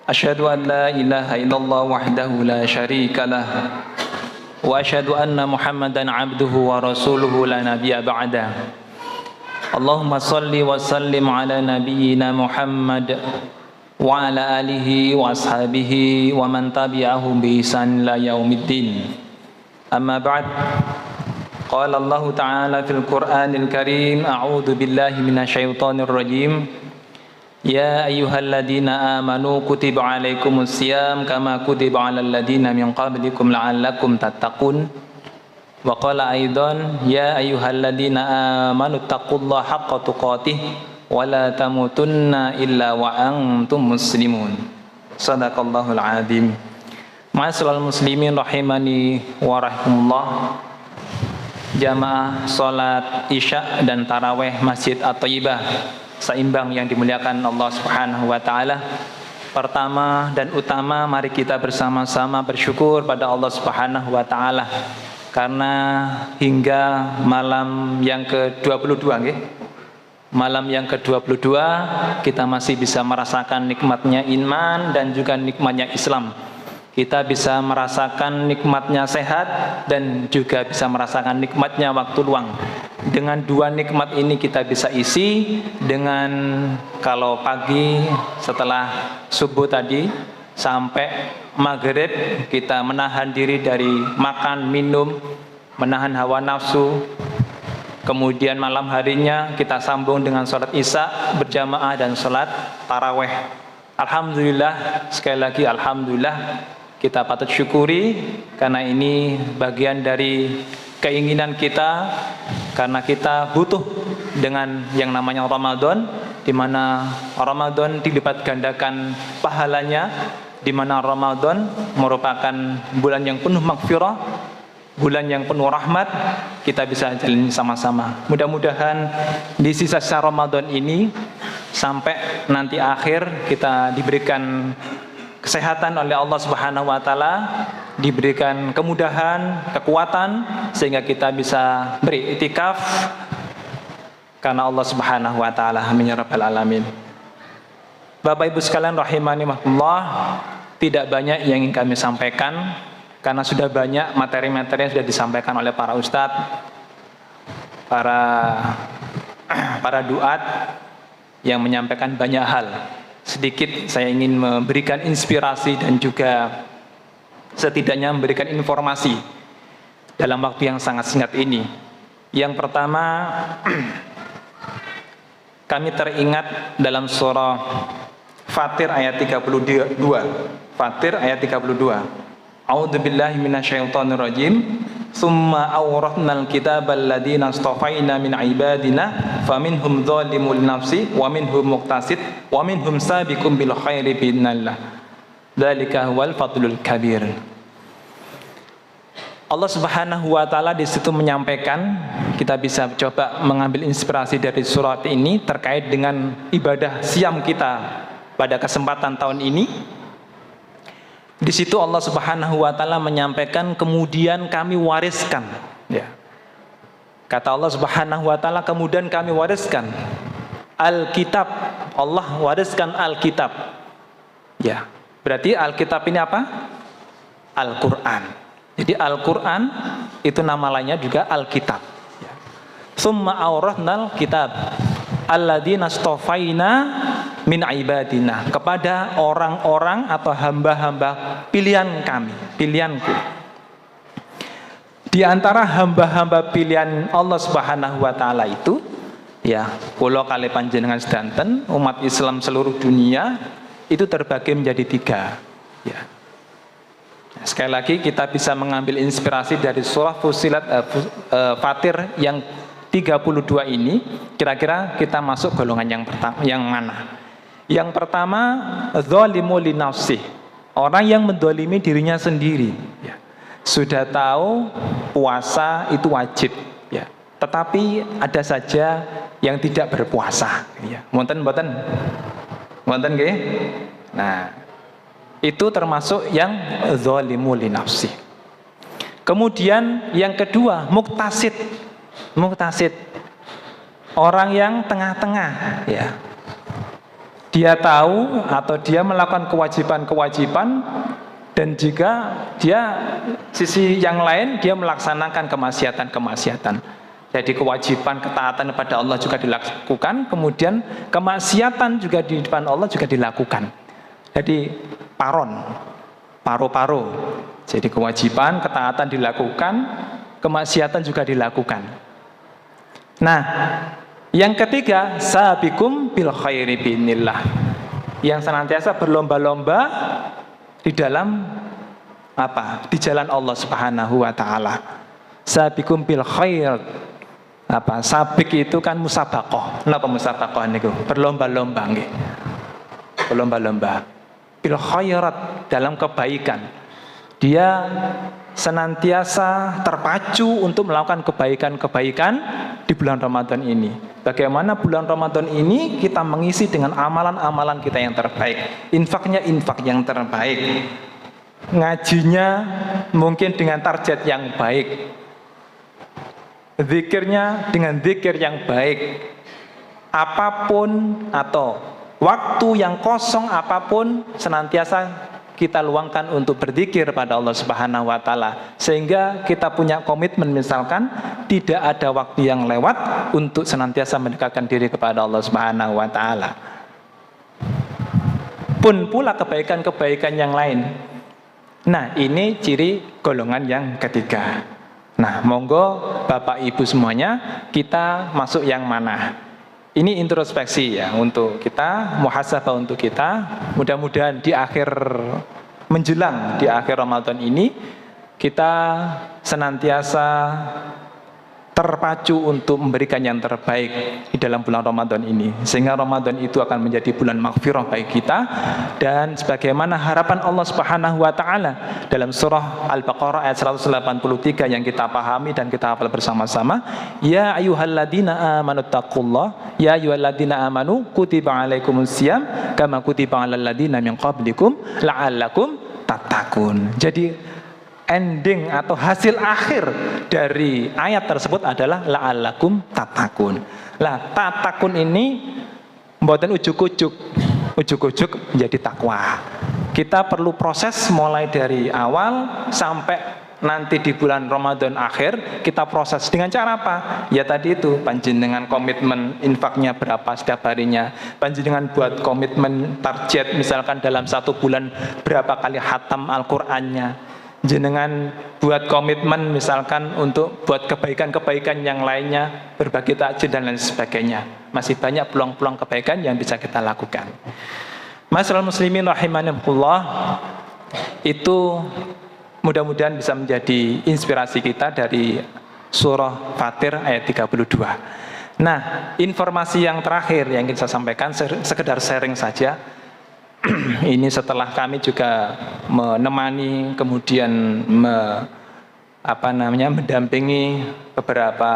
Asyhadu an la ilaha illallah wahdahu la syarika lah wa asyhadu anna Muhammadan abduhu wa rasuluhu la nabiyya ba'da. Allahumma salli wa sallim ala nabiyyina Muhammad wa ala alihi wa ashabihi wa man tabi'ahum bi ihsan ila yaumiddin. Amma ba'd. Qala Allah Ta'ala fil Qur'anil Karim, a'udzu billahi minasyaitonir rajim. Ya ayyuhalladzina amanu kutiba alaikumus syiyam kama kutiba alal ladzina min qablikum la'allakum tattaqun. Wa qala aidan ya ayyuhalladzina amanu taqullaha haqqa tuqatih wa la tamutunna illa wa antum muslimun. Shadaqallahul azim. Ma'asyiral muslimin rahimani wa rahimakumullah. Jamaah salat Isya dan tarawih Masjid At-Thayyibah seimbang yang dimuliakan Allah Subhanahu wa taala. Pertama dan utama, mari kita bersama-sama bersyukur pada Allah Subhanahu wa taala karena hingga malam yang ke-22 nggih. Malam yang ke-22 kita masih bisa merasakan nikmatnya iman dan juga nikmatnya Islam. Kita bisa merasakan nikmatnya sehat dan juga bisa merasakan nikmatnya waktu luang. Dengan dua nikmat ini kita bisa isi dengan kalau pagi setelah subuh tadi sampai maghrib kita menahan diri dari makan, minum, menahan hawa nafsu. Kemudian malam harinya kita sambung dengan sholat isya berjamaah dan sholat taraweh. Alhamdulillah, sekali lagi alhamdulillah. Kita patut syukuri karena ini bagian dari keinginan kita, karena kita butuh dengan yang namanya Ramadan, di mana Ramadan dilipat gandakan pahalanya, di mana Ramadan merupakan bulan yang penuh maghfirah, bulan yang penuh rahmat. Kita bisa jalani sama-sama. Mudah-mudahan di sisa-sisa Ramadan ini sampai nanti akhir kita diberikan kesehatan oleh Allah Subhanahu wa taala, diberikan kemudahan, kekuatan sehingga kita bisa beriktikaf karena Allah Subhanahu wa taala. Amin ya rabbal alamin. Bapak Ibu sekalian rahimani Allah, tidak banyak yang ingin kami sampaikan karena sudah banyak materi-materi yang sudah disampaikan oleh para ustadz, para duat yang menyampaikan banyak hal. Sedikit saya ingin memberikan inspirasi dan juga setidaknya memberikan informasi dalam waktu yang sangat singkat ini. Yang pertama, kami teringat dalam surah Fatir ayat 32. Fatir ayat 32. A'udzubillahi minasyaitonirrajim. Tsumma awrathnal kitabal ladzina astafaina min ibadina faminhum dzalimun linafsi wa minhum muqtasid wa minhum sabiqun bil khairi biidznillah. Dzalika huwal fadlul kabir. Allah Subhanahu wa taala di situ menyampaikan, kita bisa coba mengambil inspirasi dari surat ini terkait dengan ibadah siam kita pada kesempatan tahun ini. Di situ Allah Subhanahu wa taala menyampaikan kemudian kami wariskan, ya. Kata Allah Subhanahu wa taala kemudian kami wariskan Alkitab. Allah wariskan Alkitab. Ya. Berarti Alkitab ini apa? Al-Qur'an. Jadi Al-Qur'an itu nama lainnya juga Alkitab. Ya. Tsumma awrathnal kitab alladzina astafaina min ibadina, kepada orang-orang atau hamba-hamba pilihan kami, pilihanku. Di antara hamba-hamba pilihan Allah Subhanahu wa taala itu, ya, kula kali panjenengan sedanten umat Islam seluruh dunia itu terbagi menjadi 3, ya. Sekali lagi kita bisa mengambil inspirasi dari surah Fussilat Fatir yang 32 ini. Kira-kira kita masuk golongan yang pertama, yang mana? Yang pertama, dzalimu li nafsi, orang yang mendolimi dirinya sendiri, ya. Sudah tahu puasa itu wajib, ya. Tetapi ada saja yang tidak berpuasa, ya. Wonten nggih? Nah, itu termasuk yang dzalimu li nafsi. Kemudian yang kedua, muktasid. Muktasid, orang yang tengah-tengah, ya. dia tahu atau dia melakukan kewajiban-kewajiban, dan juga dia sisi yang lain dia melaksanakan kemaksiatan-kemaksiatan. Jadi kewajiban ketaatan kepada Allah juga dilakukan, kemudian kemaksiatan juga di depan Allah juga dilakukan. Jadi paru-paru. Jadi kewajiban ketaatan dilakukan, kemaksiatan juga dilakukan. Nah, yang ketiga, sabiqum bil khairi bi'nillah, yang senantiasa berlomba-lomba di dalam apa? Di jalan Allah Subhanahu wa taala. Sabiqum bil khair. Apa? Sabik itu kan musabaqah. Napa musabaqah niku? Berlomba-lomba nggih. Berlomba-lomba bil khairat, dalam kebaikan. Dia senantiasa terpacu untuk melakukan kebaikan-kebaikan di bulan Ramadan ini. Bagaimana bulan Ramadan ini kita mengisi dengan amalan-amalan kita yang terbaik. Infaknya infak yang terbaik. Ngajinya mungkin dengan target yang baik. Zikirnya dengan zikir yang baik. Apapun atau waktu yang kosong apapun senantiasa kita luangkan untuk berzikir pada Allah Subhanahu wa taala, sehingga kita punya komitmen, misalkan tidak ada waktu yang lewat untuk senantiasa mendekatkan diri kepada Allah Subhanahu wa taala. Pun pula kebaikan-kebaikan yang lain. Nah, ini ciri golongan yang ketiga. Nah, monggo Bapak Ibu semuanya, kita masuk yang mana? Ini introspeksi ya untuk kita, muhasabah untuk kita. Mudah-mudahan di akhir menjelang di akhir Ramadan ini kita senantiasa terpacu untuk memberikan yang terbaik di dalam bulan Ramadan ini, sehingga Ramadan itu akan menjadi bulan maghfirah bagi kita. Dan sebagaimana harapan Allah Subhanahu wa taala dalam surah Al-Baqarah ayat 183 yang kita pahami dan kita hafal bersama-sama, ya ayyuhalladzina amanu taqullah, ya ayyuhalladzina amanu kutiba alaikumusiyam kama kutiba alal ladzina min qablikum la'allakum tattaqun. Jadi ending atau hasil akhir dari ayat tersebut adalah la'allakum tattaqun. Lah, tattaqun ini mboten ujuk-ujuk menjadi takwa. Kita perlu proses mulai dari awal sampai nanti di bulan Ramadan akhir, kita proses dengan cara apa? Ya tadi itu, panjenengan komitmen infaknya berapa setiap harinya, panjenengan buat komitmen target misalkan dalam satu bulan berapa kali khatam Al-Qur'annya, jenengan buat komitmen misalkan untuk buat kebaikan-kebaikan yang lainnya, berbagi takjil dan lain sebagainya. Masih banyak peluang-peluang kebaikan yang bisa kita lakukan. Masyaallah muslimin rahimanillah, itu mudah-mudahan bisa menjadi inspirasi kita dari surah Fatir ayat 32. Nah, informasi yang terakhir yang ingin saya sampaikan, sekedar sharing saja. Ini setelah kami juga menemani, kemudian mendampingi beberapa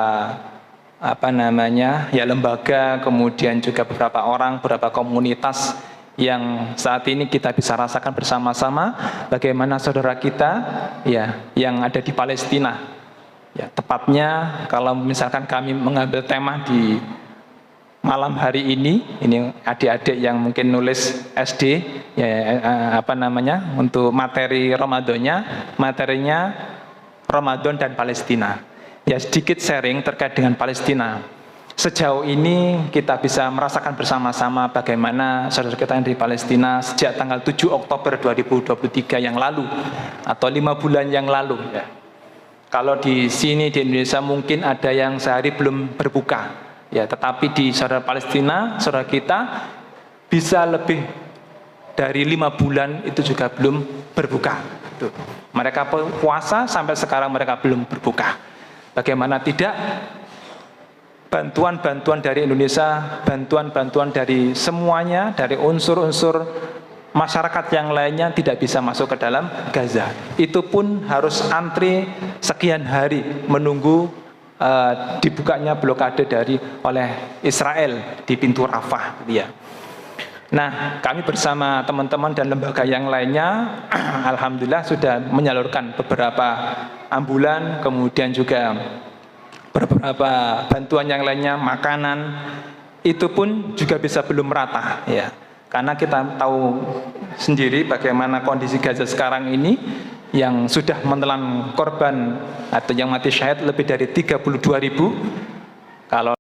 lembaga, kemudian juga beberapa orang, beberapa komunitas yang saat ini kita bisa rasakan bersama-sama bagaimana saudara kita ya yang ada di Palestina. Ya, tepatnya kalau misalkan kami mengambil tema di malam hari ini adik-adik yang mungkin nulis SD untuk materi materinya Ramadan dan Palestina. Ya, sedikit sharing terkait dengan Palestina. Sejauh ini kita bisa merasakan bersama-sama bagaimana saudara kita yang di Palestina sejak tanggal 7 Oktober 2023 yang lalu atau 5 bulan yang lalu ya. Kalau di sini di Indonesia mungkin ada yang sehari belum berbuka. Ya, tetapi di saudara Palestina, saudara kita bisa lebih dari 5 bulan itu juga belum berbuka. Tuh. Mereka puasa sampai sekarang mereka belum berbuka. Bagaimana tidak? Bantuan-bantuan dari Indonesia, bantuan-bantuan dari semuanya, dari unsur-unsur masyarakat yang lainnya tidak bisa masuk ke dalam Gaza. Itu pun harus antri sekian hari menunggu dibukanya blokade oleh Israel di pintu Rafah dia. Nah, kami bersama teman-teman dan lembaga yang lainnya alhamdulillah sudah menyalurkan beberapa ambulan, kemudian juga beberapa bantuan yang lainnya, makanan, itu pun juga bisa belum merata ya. Karena kita tahu sendiri bagaimana kondisi Gaza sekarang ini, yang sudah menelan korban atau yang mati syahid lebih dari 32.000. Kalau